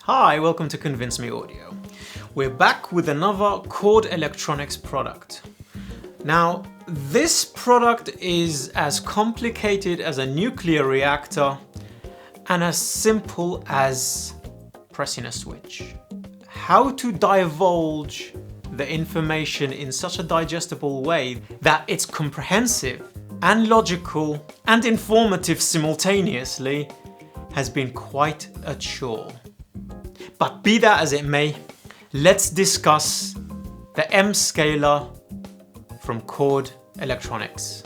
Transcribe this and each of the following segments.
Hi, welcome to ConvinceMeAudio. We're back with another Chord electronics product. Now, this product is as complicated as a nuclear reactor and as simple as pressing a switch. How to divulge the information in such a digestible way that it's comprehensive and logical and informative simultaneously has been quite a chore. But be that as it may, let's discuss the SCALER from Chord Electronics.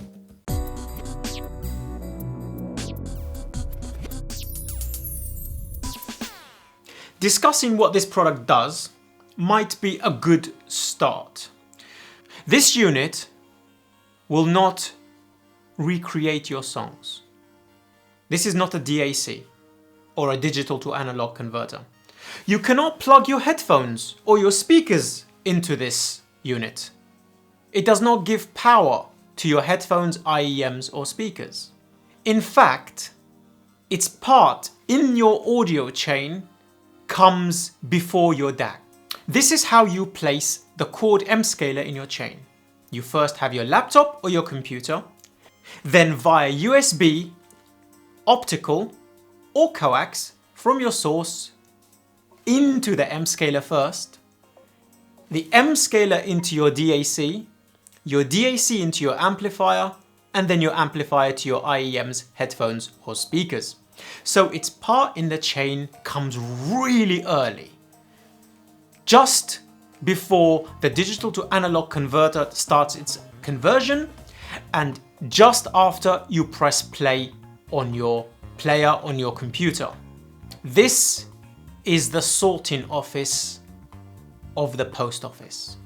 Discussing what this product does might be a good start. This unit will not recreate your songs. This is not a DAC or a digital to analog converter. You cannot plug your headphones or your speakers into this unit. It does not give power to your headphones, IEMs or speakers. In fact, its part in your audio chain comes before your DAC. This is how you place the Chord SCALER in your chain. You first have your laptop or your computer, then via USB, optical or coax from your source into the SCALER first, the SCALER into your DAC into your amplifier, and then your amplifier to your IEMs, headphones or speakers. So its part in the chain comes really early, just before the digital to analog converter starts its conversion and just after you press play on your player on your computer. This is the sorting office of the post office.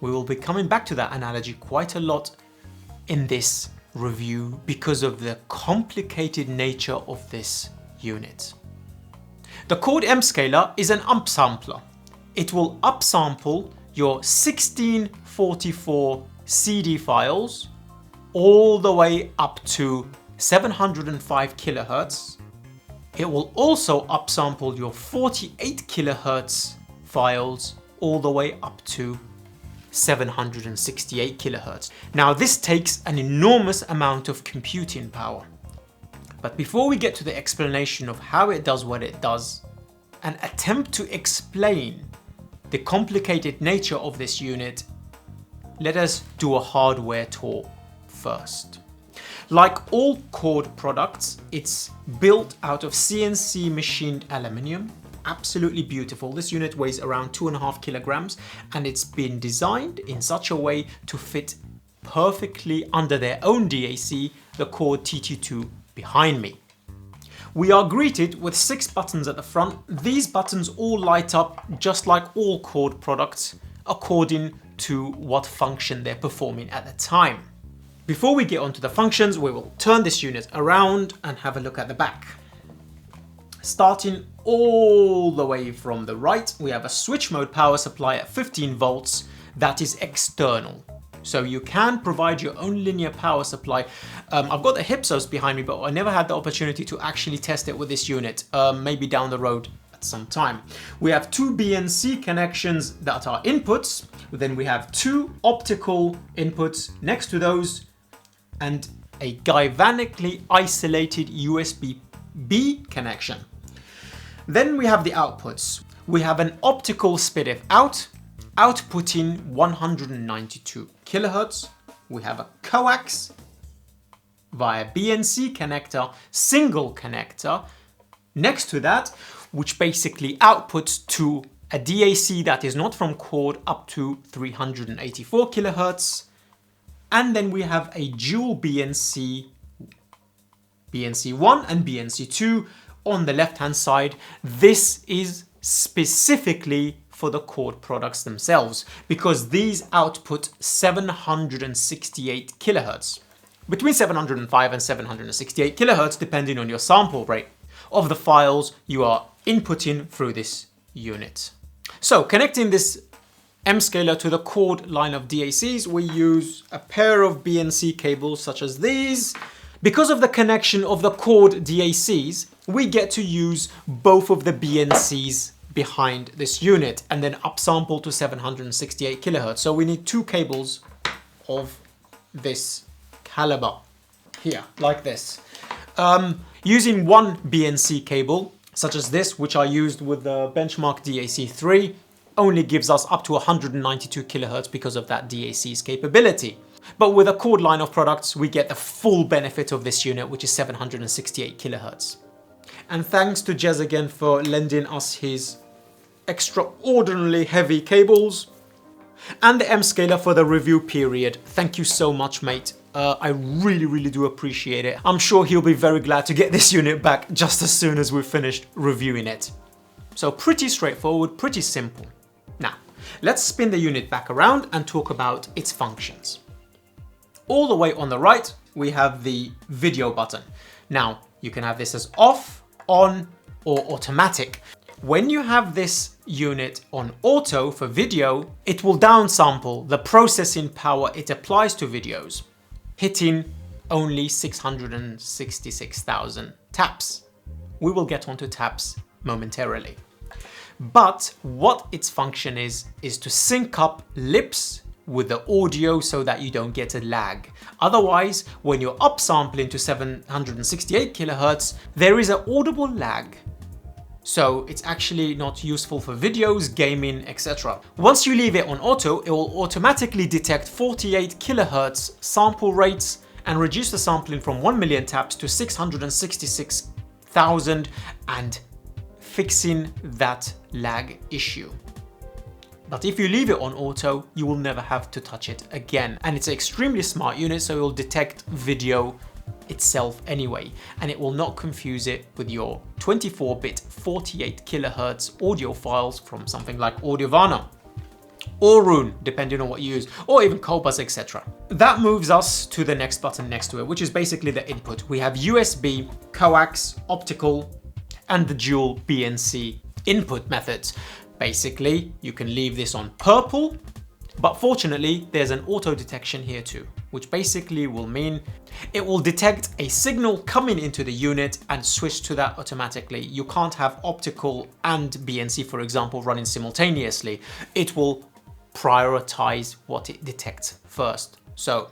We will be coming back to that analogy quite a lot in this review because of the complicated nature of this unit. The Chord SCALER is an upsampler. It will upsample your 1644 CD files all the way up to 705 kilohertz. It will also upsample your 48 kilohertz files all the way up to 768 kilohertz. Now this takes an enormous amount of computing power. But before we get to the explanation of how it does what it does, and attempt to explain the complicated nature of this unit, let us do a hardware tour first. Like all Chord products, it's built out of CNC machined aluminium. Absolutely beautiful. This unit weighs around 2.5 kilograms and it's been designed in such a way to fit perfectly under their own DAC, the Chord TT2 behind me. We are greeted with 6 buttons at the front. These buttons all light up just like all Chord products according to what function they're performing at the time. Before we get onto the functions, we will turn this unit around and have a look at the back. Starting all the way from the right, we have a switch mode power supply at 15 volts that is external. So you can provide your own linear power supply. I've got the Hypsos behind me, but I never had the opportunity to actually test it with this unit, maybe down the road at some time. We have 2 BNC connections that are inputs. Then we have 2 optical inputs next to those and a galvanically isolated USB-B connection. Then we have the outputs. We have an optical SPDIF out, outputting 192 kilohertz. We have a coax via BNC connector, single connector next to that, which basically outputs to a DAC that is not from Chord up to 384 kilohertz. And then we have a dual BNC1 and BNC2 on the left-hand side. This is specifically for the Chord products themselves because these output 768 kilohertz. Between 705 and 768 kilohertz depending on your sample rate of the files you are inputting through this unit. So connecting this SCALER to the Chord line of DACs, we use a pair of BNC cables such as these. Because of the connection of the Chord DACs, we get to use both of the BNCs behind this unit and then upsample to 768 kilohertz. So we need 2 cables of this caliber here, like this. Using one BNC cable, such as this, which I used with the benchmark DAC3, only gives us up to 192 kilohertz because of that DAC's capability. But with a Chord line of products, we get the full benefit of this unit, which is 768 kilohertz. And thanks to Jez again for lending us his extraordinarily heavy cables, and the M-Scaler for the review period. Thank you so much, mate. I really do appreciate it. I'm sure he'll be very glad to get this unit back just as soon as we've finished reviewing it. So pretty straightforward, pretty simple. Now, let's spin the unit back around and talk about its functions. All the way on the right, we have the video button. Now, you can have this as off, on, or automatic. When you have this unit on auto for video, it will downsample the processing power it applies to videos, hitting only 666,000 taps. We will get onto taps momentarily. But what its function is to sync up lips with the audio so that you don't get a lag. Otherwise, when you're upsampling to 768 kilohertz, there is an audible lag. So it's actually not useful for videos, gaming, etc. Once you leave it on auto, it will automatically detect 48 kilohertz sample rates and reduce the sampling from 1 million taps to 666,000 and fixing that lag issue. But if you leave it on auto, you will never have to touch it again. And it's an extremely smart unit, so it will detect video itself anyway, and it will not confuse it with your 24-bit 48 kilohertz audio files from something like Audiovana or Roon, depending on what you use, or even Cobus, etc. That moves us to the next button next to it, which is basically the input. We have USB, coax, optical, and the dual BNC input methods. Basically, you can leave this on purple, but fortunately, there's an auto detection here too, which basically will mean it will detect a signal coming into the unit and switch to that automatically. You can't have optical and BNC, for example, running simultaneously. It will prioritize what it detects first. So,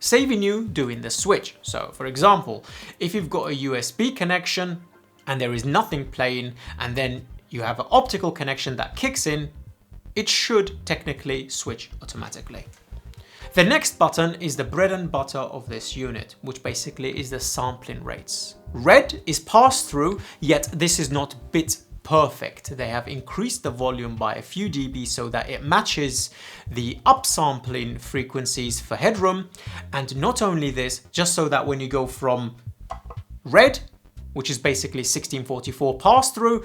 saving you doing the switch. So, for example, if you've got a USB connection and there is nothing playing, and then you have an optical connection that kicks in, it should technically switch automatically. The next button is the bread and butter of this unit, which basically is the sampling rates. Red is passed through, yet this is not bit perfect. They have increased the volume by a few dB so that it matches the upsampling frequencies for headroom. And not only this, just so that when you go from red, which is basically 1644 pass through,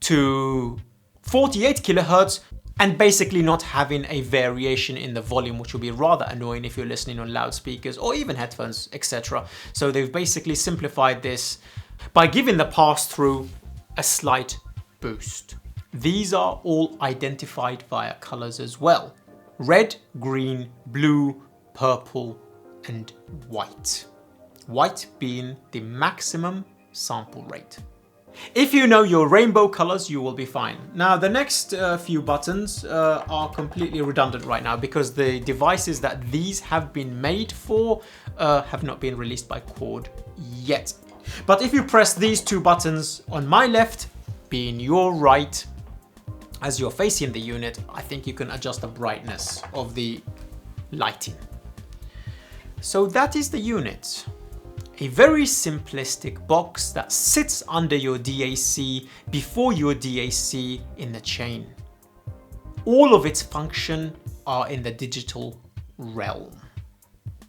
to 48 kilohertz, and basically not having a variation in the volume, which will be rather annoying if you're listening on loudspeakers or even headphones, etc. So they've basically simplified this by giving the pass-through a slight boost. These are all identified via colors as well: red, green, blue, purple, and white. White being the maximum sample rate. If you know your rainbow colors, you will be fine. Now, the next few buttons are completely redundant right now because the devices that these have been made for have not been released by Chord yet. But if you press these two buttons on my left, being your right, as you're facing the unit, I think you can adjust the brightness of the lighting. So that is the unit. A very simplistic box that sits under your DAC before your DAC in the chain. All of its functions are in the digital realm.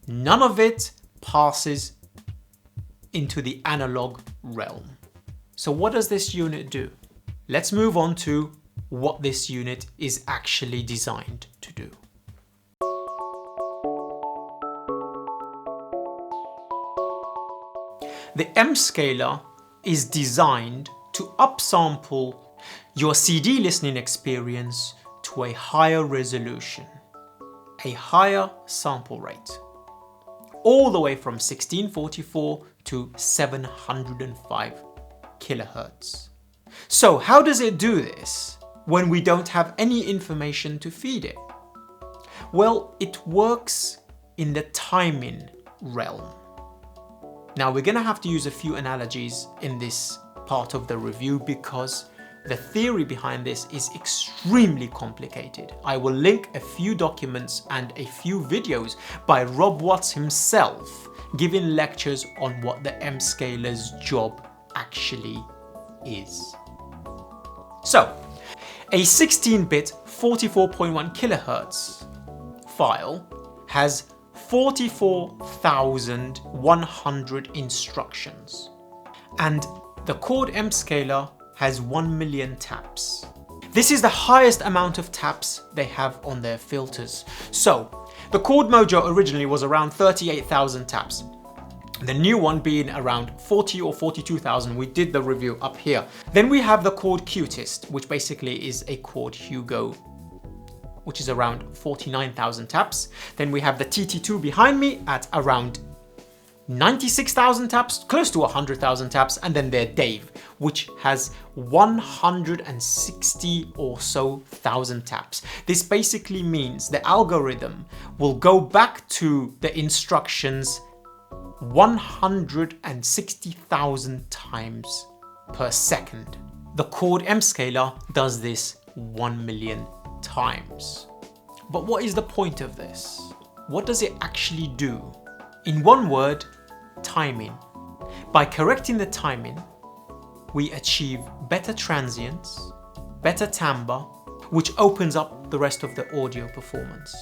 None of it passes into the analog realm. So what does this unit do? Let's move on to what this unit is actually designed to do. The M-Scaler is designed to upsample your CD listening experience to a higher resolution, a higher sample rate, all the way from 1644 to 705 kilohertz. So how does it do this when we don't have any information to feed it? Well, it works in the timing realm. Now we're going to have to use a few analogies in this part of the review because the theory behind this is extremely complicated. I will link a few documents and a few videos by Rob Watts himself giving lectures on what the M-scaler's job actually is. So, a 16-bit 44.1 kilohertz file has 44,100 instructions, and the Chord M-scaler has 1 million taps. This is the highest amount of taps they have on their filters. So, the Chord MOJO originally was around 38,000 taps. The new one being around 40 or 42,000. We did the review up here. Then we have the Chord Cutest, which basically is a Chord Hugo, which is around 49,000 taps. Then we have the TT2 behind me at around 96,000 taps, close to 100,000 taps, and then their Dave, which has 160 or so thousand taps. This basically means the algorithm will go back to the instructions 160,000 times per second. The Chord M-scaler does this 1 million times. But what is the point of this? What does it actually do? In one word, timing. By correcting the timing, we achieve better transients, better timbre, which opens up the rest of the audio performance.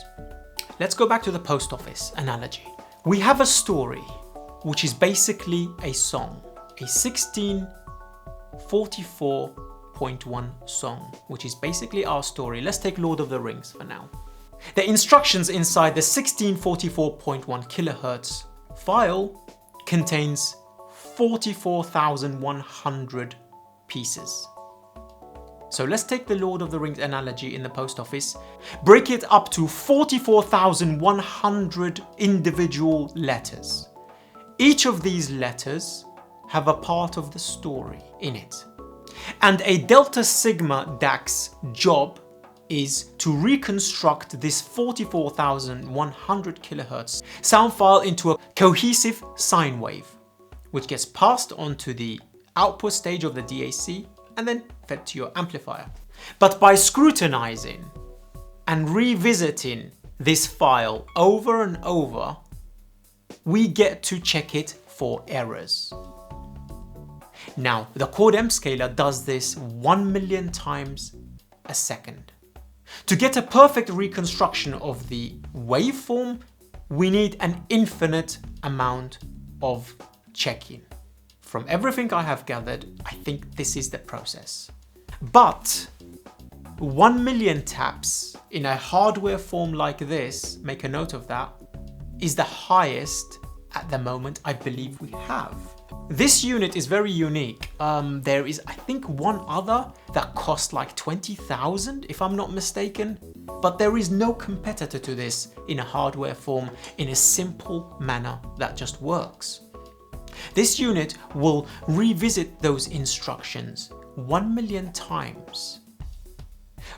Let's go back to the post office analogy. We have a story, which is basically a song, a 1644.1 song, which is basically our story. Let's take Lord of the Rings for now. The instructions inside the 1644.1 kilohertz file contains 44,100 pieces. So let's take the Lord of the Rings analogy in the post office, break it up to 44,100 individual letters. Each of these letters have a part of the story in it. And a delta sigma DAC's job is to reconstruct this 44,100 kilohertz sound file into a cohesive sine wave, which gets passed on to the output stage of the DAC and then fed to your amplifier. But by scrutinizing and revisiting this file over and over, we get to check it for errors. Now, the Chord M-scaler does this 1 million times a second. To get a perfect reconstruction of the waveform, we need an infinite amount of checking. From everything I have gathered, I think this is the process. But 1 million taps in a hardware form like this, make a note of that, is the highest at the moment I believe we have. This unit is very unique. There is, I think, one other that costs like 20,000 if I'm not mistaken, but there is no competitor to this in a hardware form in a simple manner that just works. This unit will revisit those instructions 1 million times,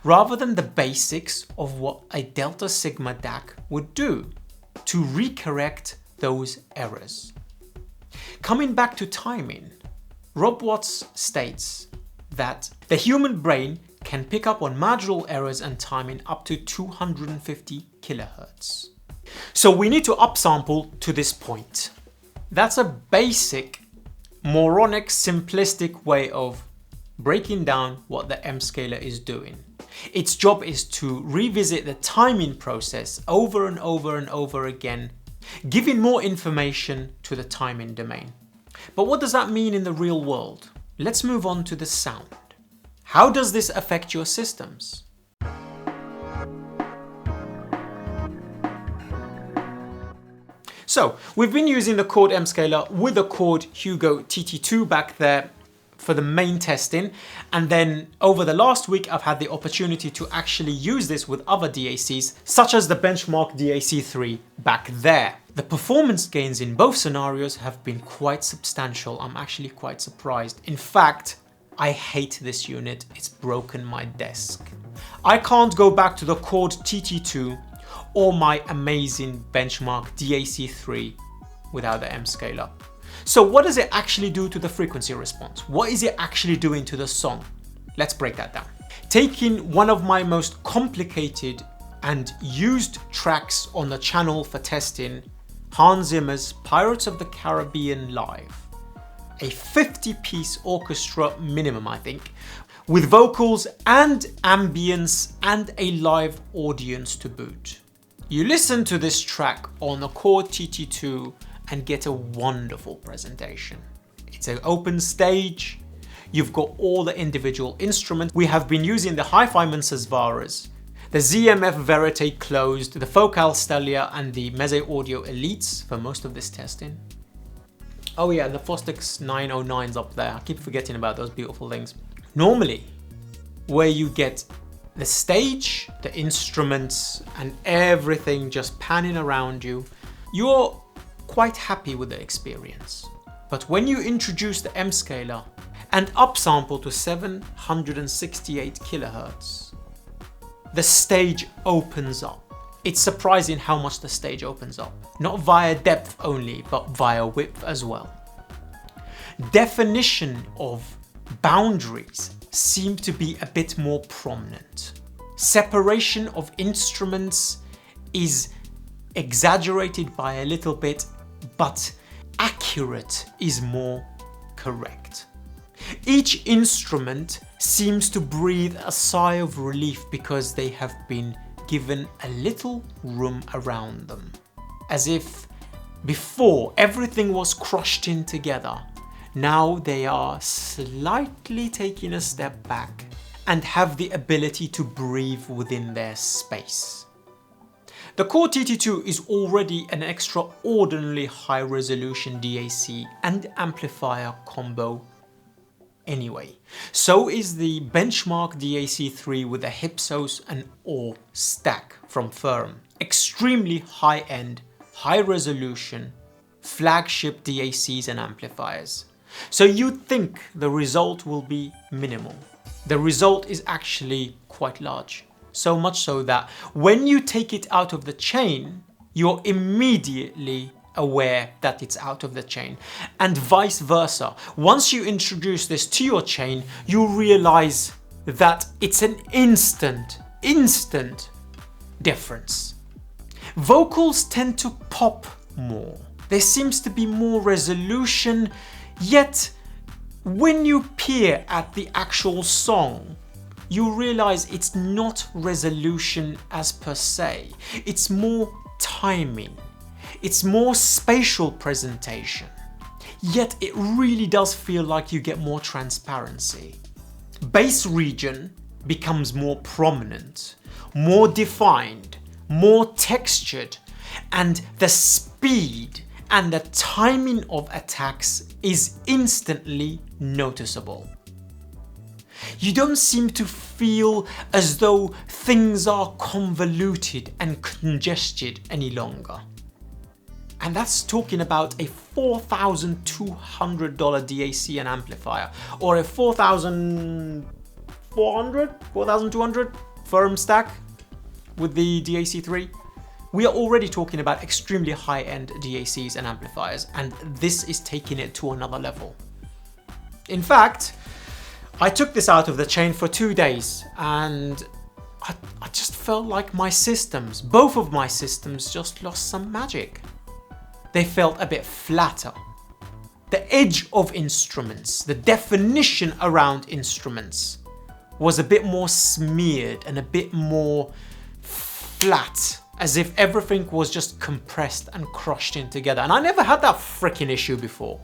rather than the basics of what a delta sigma DAC would do to recorrect those errors. Coming back to timing, Rob Watts states that the human brain can pick up on marginal errors and timing up to 250 kilohertz. So we need to upsample to this point. That's a basic, moronic, simplistic way of breaking down what the M-scaler is doing. Its job is to revisit the timing process over and over and over again, giving more information to the timing domain. But what does that mean in the real world? Let's move on to the sound. How does this affect your systems? So we've been using the Chord M-scaler with the Chord Hugo TT2 back there for the main testing, and then over the last week I've had the opportunity to actually use this with other DACs, such as the benchmark DAC3 back there. The performance gains in both scenarios have been quite substantial. I'm actually quite surprised. In fact, I hate this unit. It's broken my desk. I can't go back to the Chord TT2 or my amazing benchmark DAC3 without the M-scaler. So what does it actually do to the frequency response? What is it actually doing to the song? Let's break that down. Taking one of my most complicated and used tracks on the channel for testing, Hans Zimmer's Pirates of the Caribbean Live, a 50-piece orchestra minimum, I think, with vocals and ambience and a live audience to boot. You listen to this track on the Chord TT2 and get a wonderful presentation. It's an open stage. You've got all the individual instruments. We have been using the Hi-Fi Mansesvaras, the ZMF Verite Closed, the Focal Stellia and the MOJO Elites for most of this testing. Oh yeah, and the Fostex 909's up there. I keep forgetting about those beautiful things. Normally, where you get the stage, the instruments and everything just panning around you, you're quite happy with the experience. But when you introduce the M-scaler and upsample to 768 kilohertz, the stage opens up. It's surprising how much the stage opens up. Not via depth only, but via width as well. Definition of boundaries seem to be a bit more prominent. Separation of instruments is exaggerated by a little bit, but accurate is more correct. Each instrument seems to breathe a sigh of relief because they have been given a little room around them. As if before everything was crushed in together, now they are slightly taking a step back and have the ability to breathe within their space. The Chord TT2 is already an extraordinarily high resolution DAC and amplifier combo anyway. So is the benchmark DAC3 with the Hypsos and OR stack from Firm. Extremely high-end, high-resolution, flagship DACs and amplifiers. So you'd think the result will be minimal. The result is actually quite large. So much so that when you take it out of the chain, you're immediately aware that it's out of the chain, and vice versa. Once you introduce this to your chain, you realize that it's an instant difference. Vocals tend to pop more. There seems to be more resolution, yet when you peer at the actual song, you realize it's not resolution as per se. It's more timing. It's more spatial presentation. Yet it really does feel like you get more transparency. Bass region becomes more prominent, more defined, more textured, and the speed and the timing of attacks is instantly noticeable. You don't seem to feel as though things are convoluted and congested any longer. And that's talking about a $4,200 DAC and amplifier, or a $4,200 Firm stack with the DAC3. We are already talking about extremely high-end DACs and amplifiers, and this is taking it to another level. In fact, I took this out of the chain for 2 days, and I just felt like my systems, both of my systems, just lost some magic. They felt a bit flatter. The edge of instruments, the definition around instruments was a bit more smeared and a bit more flat, as if everything was just compressed and crushed in together. And I never had that freaking issue before.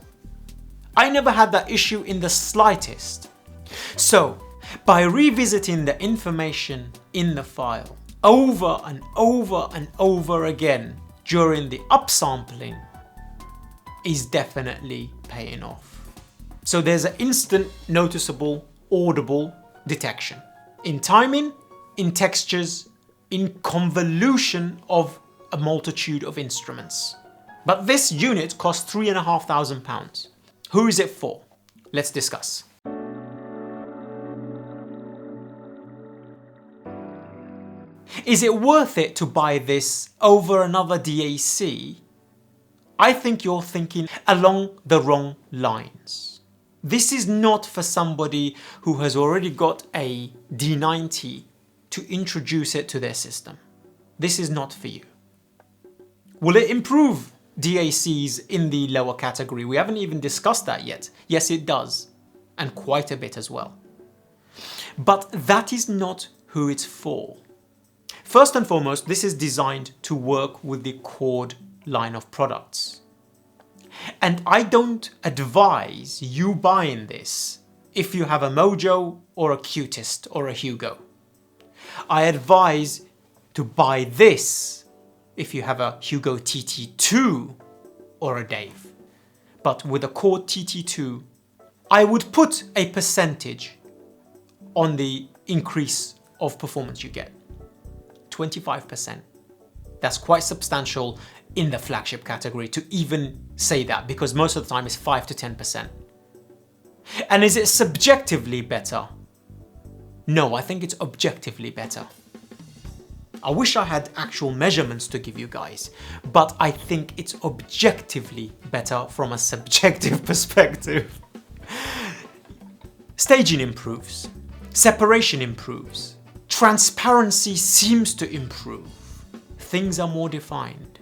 I never had that issue in the slightest. So, by revisiting the information in the file over and over and over again during the upsampling is definitely paying off. So there's an instant, noticeable, audible detection in timing, in textures, in convolution of a multitude of instruments. But this unit costs £3,500. Who is it for? Let's discuss. Is it worth it to buy this over another DAC? I think you're thinking along the wrong lines. This is not for somebody who has already got a D90 to introduce it to their system. This is not for you. Will it improve DACs in the lower category? We haven't even discussed that yet. Yes, it does, and quite a bit as well. But that is not who it's for. First and foremost, this is designed to work with the Chord line of products. And I don't advise you buying this if you have a MOJO or a Cutest or a Hugo. I advise to buy this if you have a Hugo TT2 or a Dave. But with a Chord TT2, I would put a percentage on the increase of performance you get. 25%. That's quite substantial in the flagship category to even say that, because most of the time it's 5 to 10%. And is it subjectively better? No, I think it's objectively better. I wish I had actual measurements to give you guys, but I think it's objectively better from a subjective perspective. Staging improves, separation improves, transparency seems to improve, things are more defined,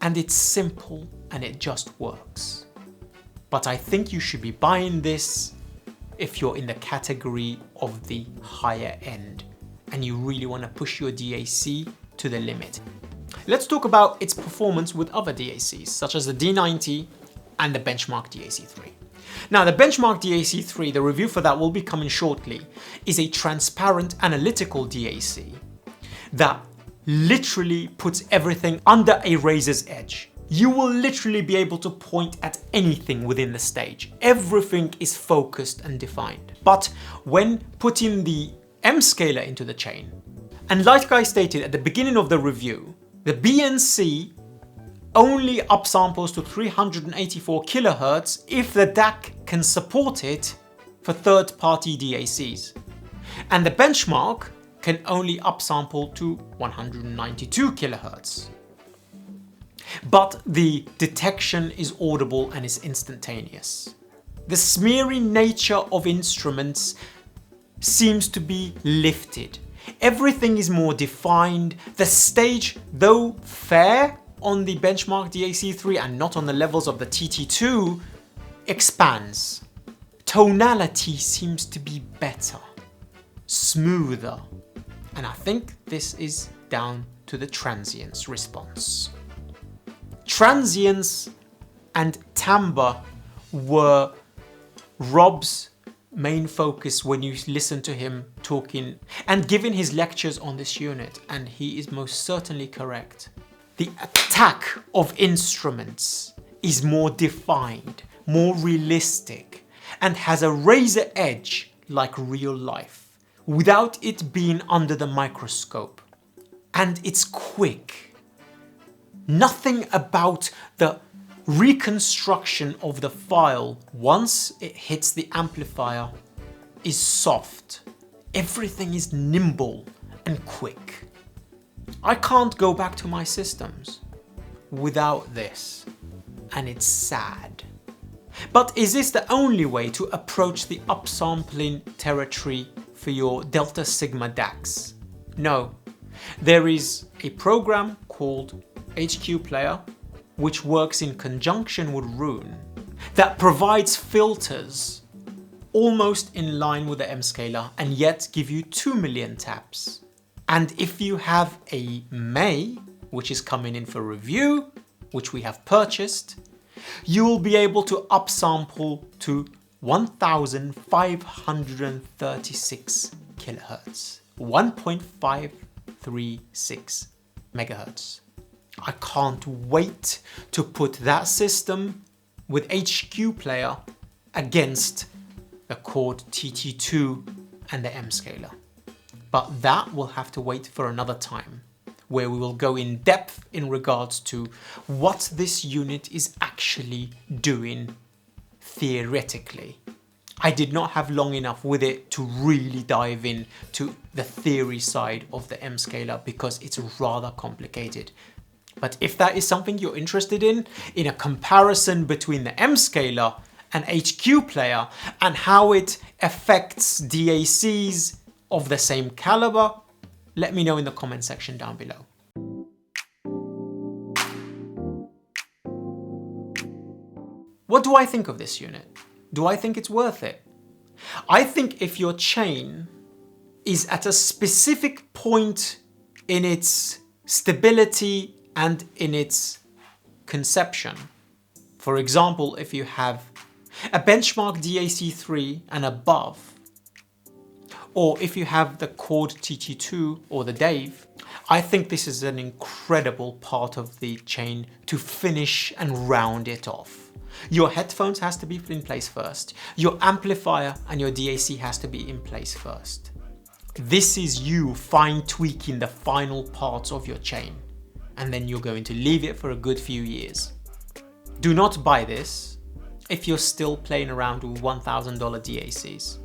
and it's simple and it just works. But I think you should be buying this if you're in the category of the higher end and you really want to push your DAC to the limit. Let's talk about its performance with other DACs, such as the D90 and the Benchmark DAC3. Now, the Benchmark DAC3, the review for that will be coming shortly, is a transparent analytical DAC that literally puts everything under a razor's edge. You will literally be able to point at anything within the stage. Everything is focused and defined. But when putting the SCALER into the chain, and like I stated at the beginning of the review, the BNC only upsamples to 384 kHz if the DAC can support it for third-party DACs. And the Benchmark can only upsample to 192 kHz. But the detection is audible and is instantaneous. The smeary nature of instruments seems to be lifted. Everything is more defined. The stage, though fair on the Benchmark DAC3 and not on the levels of the TT2, expands. Tonality seems to be better, smoother, and I think this is down to the transients response. Transients and timbre were Rob's main focus when you listen to him talking and giving his lectures on this unit, and he is most certainly correct. The attack of instruments is more defined, more realistic, and has a razor edge like real life, without it being under the microscope. And it's quick. Nothing about the reconstruction of the file once it hits the amplifier is soft. Everything is nimble and quick. I can't go back to my systems without this, and it's sad. But is this the only way to approach the upsampling territory for your Delta Sigma DACs? No. There is a program called HQ Player, which works in conjunction with Roon, that provides filters almost in line with the SCALER and yet give you 2 million taps. And if you have a May, which is coming in for review, which we have purchased, you will be able to upsample to 1536 kHz, 1.536 megahertz. I can't wait to put that system with HQ Player against the Chord TT2 and the M-Scaler. But that will have to wait for another time, where we will go in depth in regards to what this unit is actually doing theoretically. I did not have long enough with it to really dive in to the theory side of the M-Scaler because it's rather complicated. But if that is something you're interested in a comparison between the M-Scaler and HQ player and how it affects DACs of the same caliber, let me know in the comment section down below. What do I think of this unit? Do I think it's worth it? I think if your chain is at a specific point in its stability and in its conception, for example, if you have a benchmark DAC3 and above, or if you have the Chord TT2 or the Dave, I think this is an incredible part of the chain to finish and round it off. Your headphones has to be in place first. Your amplifier and your DAC has to be in place first. This is you fine tweaking the final parts of your chain, and then you're going to leave it for a good few years. Do not buy this if you're still playing around with $1,000 DACs,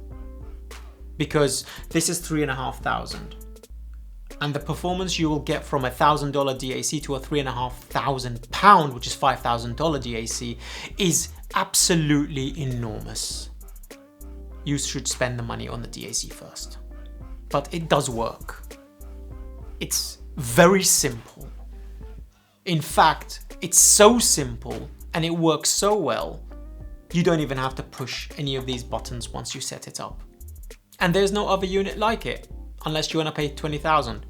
because this is $3,500. And the performance you will get from a $1,000 DAC to a £3,500, which is $5,000 DAC, is absolutely enormous. You should spend the money on the DAC first. But it does work. It's very simple. In fact, it's so simple and it works so well, you don't even have to push any of these buttons once you set it up. And there's no other unit like it, unless you want to pay $20,000.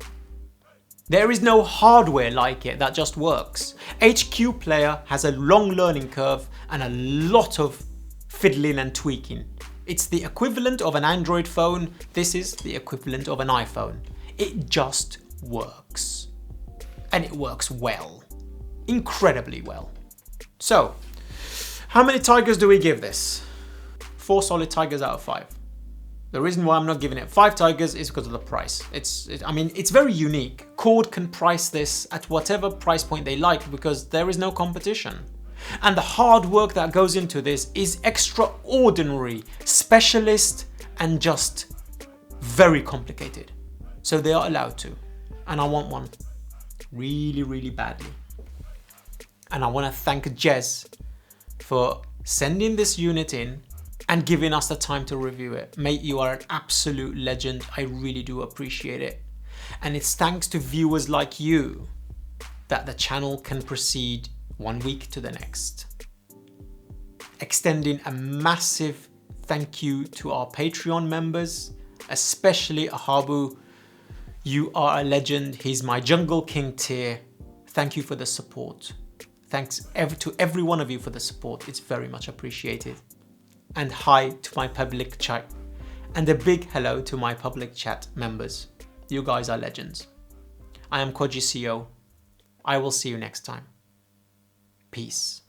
There is no hardware like it that just works. HQ Player has a long learning curve and a lot of fiddling and tweaking. It's the equivalent of an Android phone. This is the equivalent of an iPhone. It just works. And it works well. Incredibly well. So, how many tigers do we give this? 4 solid tigers out of 5. The reason why I'm not giving it 5 tigers is because of the price. It's very unique. Chord can price this at whatever price point they like because there is no competition. And the hard work that goes into this is extraordinary, specialist, and just very complicated. So they are allowed to. And I want one really, really badly. And I want to thank Jez for sending this unit in and giving us the time to review it. Mate, you are an absolute legend. I really do appreciate it. And it's thanks to viewers like you that the channel can proceed one week to the next. Extending a massive thank you to our Patreon members, especially Ahabu. You are a legend. He's my Jungle King tier. Thank you for the support. Thanks to every one of you for the support. It's very much appreciated. And hi to my public chat, and a big hello to my public chat members. You guys are legends. I am Koji CEO. I will see you next time. Peace.